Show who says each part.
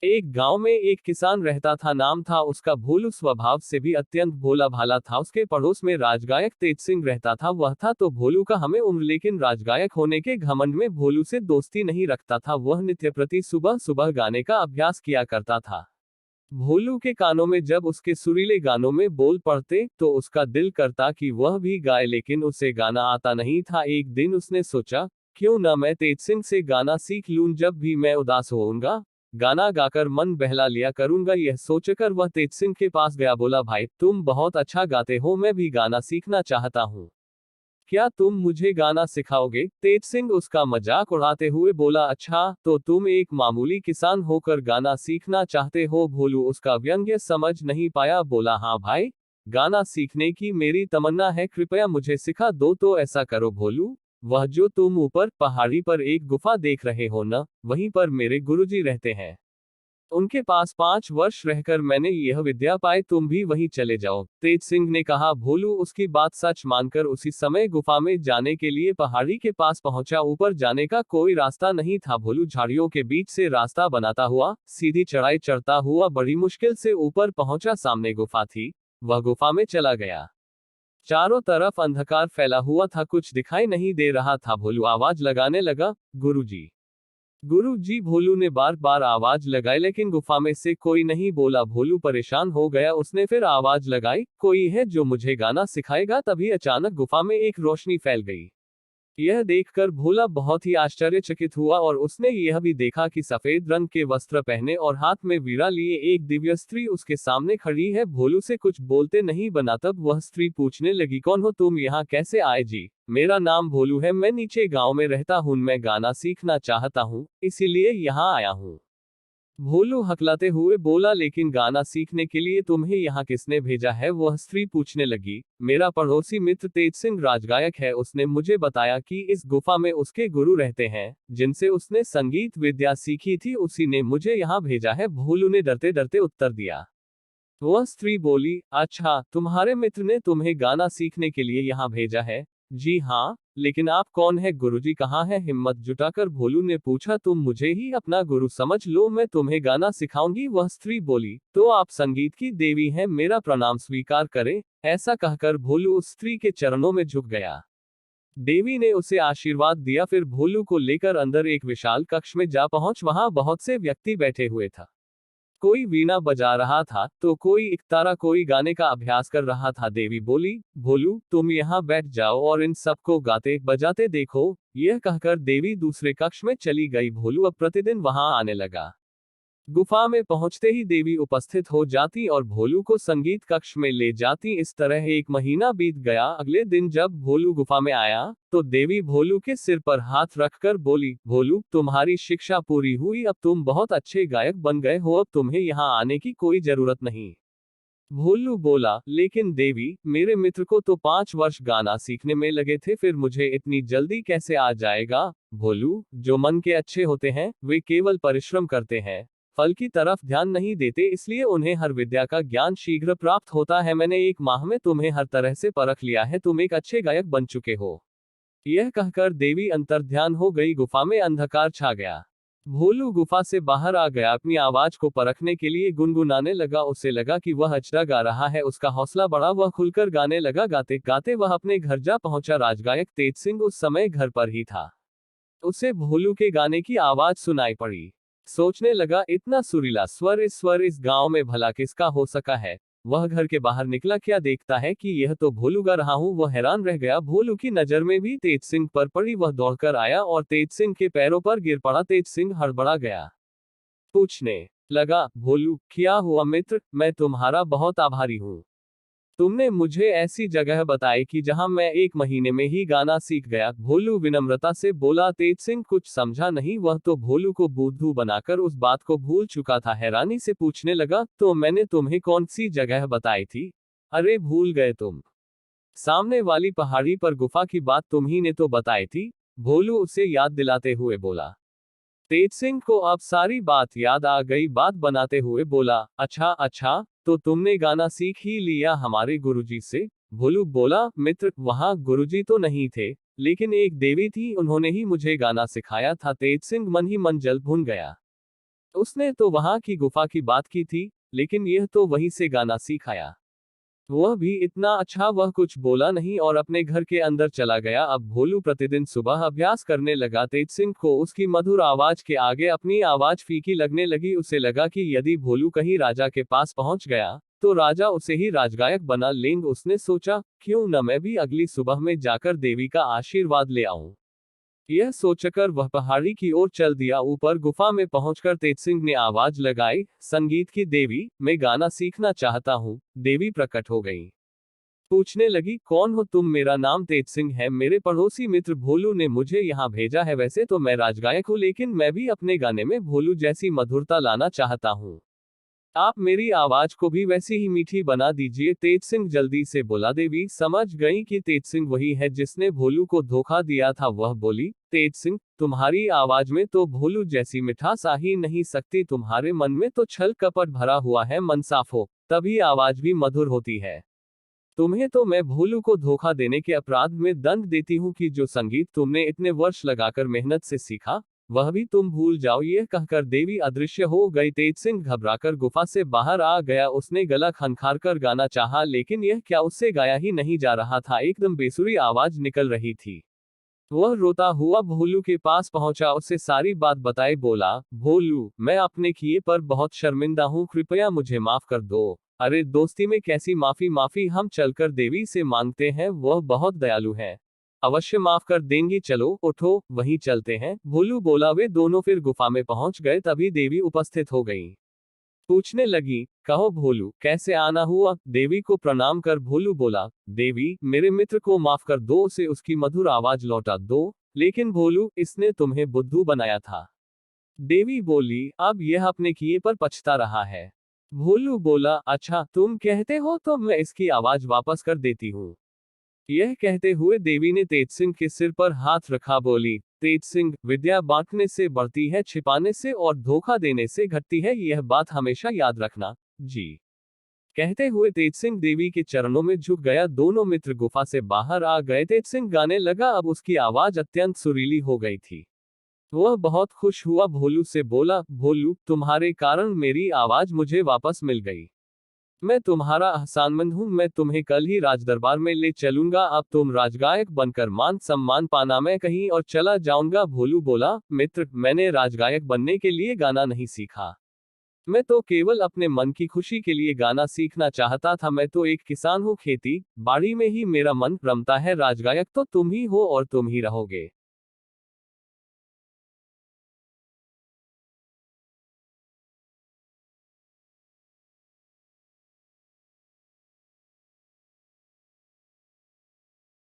Speaker 1: एक गांव में एक किसान रहता था, नाम था उसका भोलू। स्वभाव से भी अत्यंत भोला भाला था। उसके पड़ोस में राजगायक तेज सिंह रहता था। वह था तो भोलू का हमें उम्र, लेकिन राजगायक होने के घमंड में भोलू से दोस्ती नहीं रखता था। वह नित्य प्रति सुबह सुबह गाने का अभ्यास किया करता था। भोलू के कानों में जब उसके सुरीले गानों में बोल पड़ते तो उसका दिल करता कि वह भी गाए, लेकिन उसे गाना आता नहीं था। एक दिन उसने सोचा, क्यों न मैं तेज सिंह से गाना सीख लूं। जब भी मैं उदास होऊंगा, गाना गाकर मन बहला लिया करूंगा। यह सोचकर वह तेज सिंह के पास गया। बोला, भाई तुम बहुत अच्छा गाते हो, मैं भी गाना सीखना चाहता हूँ, क्या तुम मुझे गाना सिखाओगे? तेज सिंह उसका मजाक उड़ाते हुए बोला, अच्छा तो तुम एक मामूली किसान होकर गाना सीखना चाहते हो? भोलू उसका व्यंग्य समझ नहीं पाया। बोला, हाँ भाई, गाना सीखने की मेरी तमन्ना है, कृपया मुझे सिखा दो। तो ऐसा करो भोलू, वह जो तुम ऊपर पहाड़ी पर एक गुफा देख रहे हो न, वहीं पर मेरे गुरुजी रहते हैं। उनके पास 5 वर्ष रहकर मैंने यह विद्या पाई, तुम भी वहीं चले जाओ। तेज सिंह ने कहा। भोलू उसकी बात सच मानकर उसी समय गुफा में जाने के लिए पहाड़ी के पास पहुंचा। ऊपर जाने का कोई रास्ता नहीं था। भोलू झाड़ियों के बीच से रास्ता बनाता हुआ सीधी चढ़ाई चढ़ता हुआ बड़ी मुश्किल से ऊपर पहुंचा। सामने गुफा थी, वह गुफा में चला गया। चारों तरफ अंधकार फैला हुआ था, कुछ दिखाई नहीं दे रहा था। भोलू आवाज लगाने लगा, गुरुजी, गुरु जी। भोलू ने बार बार आवाज लगाई, लेकिन गुफा में से कोई नहीं बोला। भोलू परेशान हो गया। उसने फिर आवाज लगाई, कोई है जो मुझे गाना सिखाएगा? तभी अचानक गुफा में एक रोशनी फैल गई। यह देखकर भोला बहुत ही आश्चर्यचकित हुआ और उसने यह भी देखा कि सफेद रंग के वस्त्र पहने और हाथ में वीणा लिए एक दिव्य स्त्री उसके सामने खड़ी है। भोलू से कुछ बोलते नहीं बना। तब वह स्त्री पूछने लगी, कौन हो तुम, यहाँ कैसे आए? जी, मेरा नाम भोलू है, मैं नीचे गांव में रहता हूँ, मैं गाना सीखना चाहता हूँ, इसीलिए यहाँ आया हूँ। भोलू हकलाते हुए बोला, लेकिन गाना सीखने के लिए तुम्हें यहाँ किसने भेजा है? वह स्त्री पूछने लगी, मेरा पड़ोसी मित्र तेज सिंह राजगायक है, उसने मुझे बताया कि इस गुफा में उसके गुरु रहते हैं, जिनसे उसने संगीत विद्या सीखी थी, उसी ने मुझे यहाँ भेजा है। भोलू ने डरते डरते उत्तर दिया। वह स्त्री बोली, अच्छा, तुम्हारे मित्र ने तुम्हें गाना सीखने के लिए यहाँ भेजा है? जी हाँ, लेकिन आप कौन है? गुरुजी कहाँ है? हिम्मत जुटाकर भोलू ने पूछा, तुम मुझे ही अपना गुरु समझ लो, मैं तुम्हें गाना सिखाऊंगी। वह स्त्री बोली, तो आप संगीत की देवी हैं, मेरा प्रणाम स्वीकार करें। ऐसा कहकर भोलू उस स्त्री के चरणों में झुक गया। देवी ने उसे आशीर्वाद दिया, फिर भोलू को लेकर अंदर एक विशाल कक्ष में जा पहुंच। वहां बहुत से व्यक्ति बैठे हुए था। कोई वीणा बजा रहा था तो कोई इकतारा, कोई गाने का अभ्यास कर रहा था। देवी बोली, भोलू तुम यहाँ बैठ जाओ और इन सबको गाते बजाते देखो। यह कहकर देवी दूसरे कक्ष में चली गई। भोलू अब प्रतिदिन वहां आने लगा। गुफा में पहुंचते ही देवी उपस्थित हो जाती और भोलू को संगीत कक्ष में ले जाती। इस तरह 1 महीना बीत गया। अगले दिन जब भोलू गुफा में आया तो देवी भोलू के सिर पर हाथ रखकर बोली, भोलू तुम्हारी शिक्षा पूरी हुई, अब तुम बहुत अच्छे गायक बन गए हो, अब तुम्हें यहाँ आने की कोई जरूरत नहीं। भोलू बोला, लेकिन देवी, मेरे मित्र को तो 5 वर्ष गाना सीखने में लगे थे, फिर मुझे इतनी जल्दी कैसे आ जाएगा? भोलू, जो मन के अच्छे होते हैं वे केवल परिश्रम करते हैं, फल की तरफ ध्यान नहीं देते, इसलिए उन्हें हर विद्या का ज्ञान शीघ्र प्राप्त होता है। मैंने 1 माह में तुम्हें हर तरह से परख लिया है, तुम एक अच्छे गायक बन चुके हो। यह कहकर देवी अंतर्ध्यान हो गई। गुफा में अंधकार छा गया। भोलू गुफा से बाहर आ गया। अपनी आवाज को परखने के लिए गुनगुनाने लगा। उसे लगा कि वह अचरा गा रहा है। उसका हौसला बढ़ा, वह खुलकर गाने लगा। गाते गाते वह अपने घर जा पहुंचा। राजगायक तेज सिंह उस समय घर पर ही था। उसे भोलू के गाने की आवाज सुनाई पड़ी। सोचने लगा, इतना सुरीला स्वर इस गांव में भला किसका हो सका है। वह घर के बाहर निकला, क्या देखता है कि यह तो भोलू गा रहा हूं। वह हैरान रह गया। भोलू की नजर में भी तेज सिंह पर पड़ी। वह दौड़कर आया और तेज सिंह के पैरों पर गिर पड़ा। तेज सिंह हड़बड़ा गया, पूछने लगा, भोलू क्या हुआ मित्र, मैं तुम्हारा बहुत आभारी हूं। तुमने मुझे ऐसी जगह बताई कि जहां मैं 1 महीने में ही गाना सीख गया। भोलू विनम्रता से बोला। तेज सिंह कुछ समझा नहीं, वह तो भोलू को बुद्धू बनाकर उस बात को भूल चुका था। हैरानी से पूछने लगा, तो मैंने तुम्हें कौन सी जगह बताई थी? अरे भूल गए तुम, सामने वाली पहाड़ी पर गुफा की बात तुम्ही ने तो बताई थी। भोलू उसे याद दिलाते हुए बोला। तेज सिंह को अब सारी बात याद आ गई। बात बनाते हुए बोला, अच्छा अच्छा, तो तुमने गाना सीख ही लिया हमारे गुरुजी से? भोलू बोला, मित्र, वहां गुरुजी तो नहीं थे, लेकिन एक देवी थी, उन्होंने ही मुझे गाना सिखाया था। तेज सिंह मन ही मन जल भुन गया। उसने तो वहां की गुफा की बात की थी, लेकिन यह तो वहीं से गाना सीख आया। वह भी इतना अच्छा, वह कुछ बोला नहीं और अपने घर के अंदर चला गया। अब भोलू प्रतिदिन सुबह अभ्यास करने लगा। तेज सिंह को उसकी मधुर आवाज के आगे अपनी आवाज फीकी लगने लगी। उसे लगा कि यदि भोलू कहीं राजा के पास पहुंच गया, तो राजा उसे ही राजगायक बना लेंगे। उसने सोचा, क्यों न मैं भी अगली सुबह में जाकर देवी का आशीर्वाद ले आऊं। यह सोचकर वह पहाड़ी की ओर चल दिया। ऊपर गुफा में पहुंचकर तेजसिंह ने आवाज लगाई, संगीत की देवी, मैं गाना सीखना चाहता हूँ। देवी प्रकट हो गई। पूछने लगी, कौन हो तुम? मेरा नाम तेजसिंह है। मेरे पड़ोसी मित्र भोलू ने मुझे यहाँ भेजा है। वैसे तो मैं राजगायक हूँ, लेकिन मैं भी अपने गाने में भोलू जैसी मधुरता लाना चाहता हूँ। आप मेरी आवाज को भी वैसी ही मीठी बना दीजिए। तेज सिंह जल्दी से बोला। देवी समझ गई कि तेज सिंह वही है जिसने भोलू को धोखा दिया था। वह बोली, तेज सिंह, तुम्हारी आवाज में तो भोलू जैसी मिठास आ ही नहीं सकती। तुम्हारे मन में तो छल कपट भरा हुआ है। मन साफ हो, तभी आवाज भी मधुर होती है। तुम्हें तो मैं भोलू को धोखा देने के अपराध में दंड देती हूँ कि जो संगीत तुमने इतने वर्ष लगाकर मेहनत से सीखा, वह भी तुम भूल जाओ। यह कहकर देवी अदृश्य हो गई। तेज सिंह घबराकर गुफा से बाहर आ गया। उसने गला खनखारकर गाना चाहा, लेकिन यह क्या उससे गाया ही नहीं जा रहा था। एकदम बेसुरी आवाज निकल रही थी। वह रोता हुआ भोलू के पास पहुंचा, उसे सारी बात बताई। बोला, भोलू, मैं अपने किए पर बहुत शर्मिंदा हूँ, कृपया मुझे माफ कर दो। अरे दोस्ती में कैसी माफी? माफी हम चलकर देवी से मांगते हैं, वह बहुत दयालु है, अवश्य माफ कर देंगी। चलो उठो, वहीं चलते हैं, भोलू बोला। वे दोनों फिर गुफा में पहुंच गए। तभी देवी उपस्थित हो गई। पूछने लगी, कहो भोलू, कैसे आना हुआ? देवी को प्रणाम कर भोलू बोला, देवी, मेरे मित्र को माफ कर दो, उसे उसकी मधुर आवाज लौटा दो। लेकिन भोलू, इसने तुम्हें बुद्धू बनाया था। देवी बोली, अब यह अपने किए पर पछता रहा है। भोलू बोला, अच्छा तुम कहते हो तो मैं इसकी आवाज वापस कर देती हूँ। यह कहते हुए देवी ने तेज सिंह के सिर पर हाथ रखा। बोली, तेज सिंह, विद्या बांटने से बढ़ती है, छिपाने से और धोखा देने से घटती है, यह बात हमेशा याद रखना। जी। कहते हुए तेज सिंह देवी के चरणों में झुक गया। दोनों मित्र गुफा से बाहर आ गए। तेज सिंह गाने लगा। अब उसकी आवाज अत्यंत सुरीली हो गई थी। वह बहुत खुश हुआ। भोलू से बोला, भोलू, तुम्हारे कारण मेरी आवाज मुझे वापस मिल गई। मैं तुम्हारा एहसानमंद हूँ। मैं तुम्हें कल ही राजदरबार में ले चलूंगा। अब तुम राजगायक बनकर मान सम्मान पाना, मैं कहीं और चला जाऊंगा। भोलू बोला, मित्र, मैंने राजगायक बनने के लिए गाना नहीं सीखा। मैं तो केवल अपने मन की खुशी के लिए गाना सीखना चाहता था। मैं तो एक किसान हूँ, खेती बाड़ी में ही मेरा मन रमता है। राजगायक तो तुम ही हो और तुम ही रहोगे।